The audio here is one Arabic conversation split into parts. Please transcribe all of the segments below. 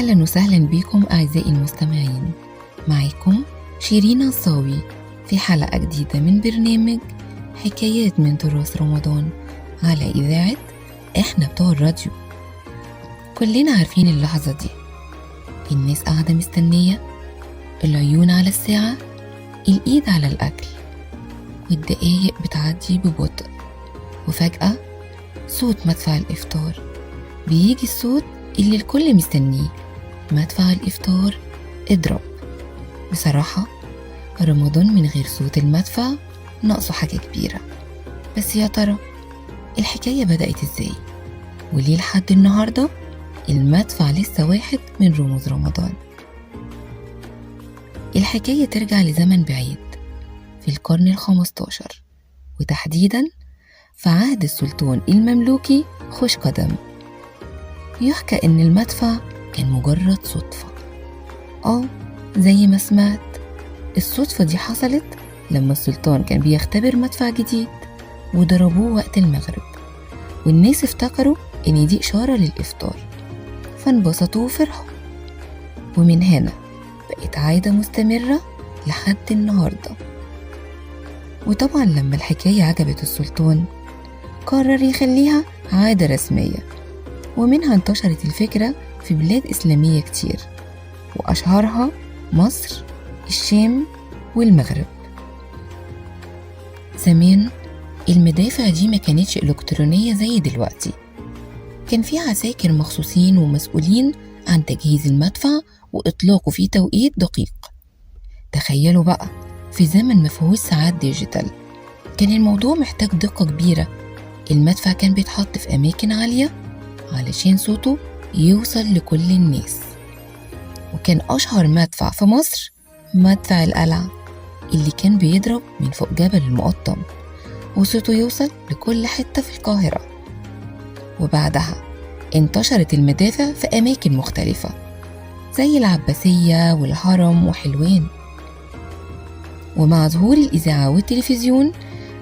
أهلا وسهلا بكم أعزائي المستمعين. معكم شيرين الصاوي في حلقة جديدة من برنامج حكايات من تراث رمضان على إذاعة إحنا بتوع الراديو. كلنا عارفين اللحظة دي، الناس قاعدة مستنية، العيون على الساعة، الإيد على الأكل، والدقايق بتعدي ببطء، وفجأة صوت مدفع الإفطار. بيجي الصوت اللي الكل مستنيه، مدفع الإفطار اضرب. بصراحة رمضان من غير صوت المدفع ناقصه حاجة كبيرة. بس يا ترى الحكاية بدأت ازاي؟ وليه لحد النهاردة المدفع لسه واحد من رموز رمضان؟ الحكاية ترجع لزمن بعيد، في القرن ال15، وتحديدا في عهد السلطان المملوكي خوش قدم. يحكى إن المدفع كان مجرد صدفة. زي ما سمعت، الصدفة دي حصلت لما السلطان كان بيختبر مدفع جديد وضربوه وقت المغرب، والناس افتكروا إن دي إشارة للإفطار، فانبسطوا وفرحوا. ومن هنا بقت عادة مستمرة لحد النهاردة. وطبعا لما الحكاية عجبت السلطان قرر يخليها عادة رسمية، ومنها انتشرت الفكرة في بلاد إسلامية كتير، وأشهرها مصر، الشام، والمغرب. زمان المدافع دي ما كانتش إلكترونية زي دلوقتي، كان في عساكر مخصوصين ومسؤولين عن تجهيز المدفع وإطلاقه في توقيت دقيق. تخيلوا بقى في زمن مفهوش ساعات ديجيتال، كان الموضوع محتاج دقة كبيرة. المدفع كان بيتحط في أماكن عالية علشان صوته يوصل لكل الناس. وكان أشهر مدفع في مصر مدفع القلعة، اللي كان بيضرب من فوق جبل المقطم وصوته يوصل لكل حتة في القاهرة. وبعدها انتشرت المدافع في أماكن مختلفة زي العباسية والهرم وحلوان. ومع ظهور الإذاعة والتلفزيون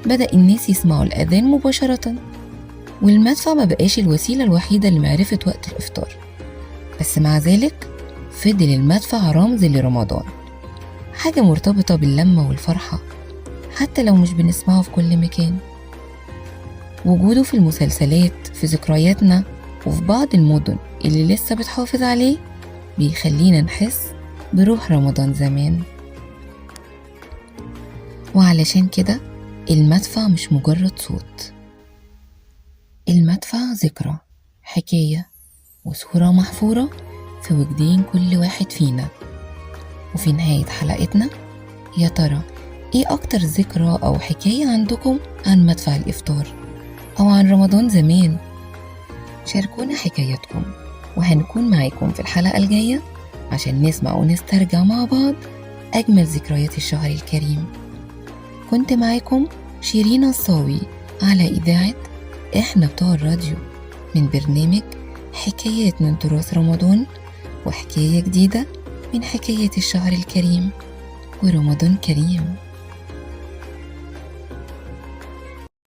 بدأ الناس يسمعوا الأذان مباشرة، والمدفع ما بقاش الوسيلة الوحيدة لمعرفة وقت الإفطار. بس مع ذلك فضل المدفع رمز لرمضان، حاجة مرتبطة باللمة والفرحة حتى لو مش بنسمعه في كل مكان. وجوده في المسلسلات، في ذكرياتنا، وفي بعض المدن اللي لسه بتحافظ عليه بيخلينا نحس بروح رمضان زمان. وعلشان كده المدفع مش مجرد صوت، المدفع ذكرى، حكاية، وصورة محفورة في وجدان كل واحد فينا. وفي نهاية حلقتنا، يا ترى ايه اكتر ذكرى او حكاية عندكم عن مدفع الإفطار او عن رمضان زمان؟ شاركونا حكاياتكم، وهنكون معاكم في الحلقة الجاية عشان نسمع ونسترجع مع بعض أجمل ذكريات الشهر الكريم. كنت معاكم شيرين الصاوي على إذاعة إحنا بتوع الراديو، من برنامج حكايات من تراث رمضان، وحكاية جديدة من حكايات الشهر الكريم. ورمضان كريم.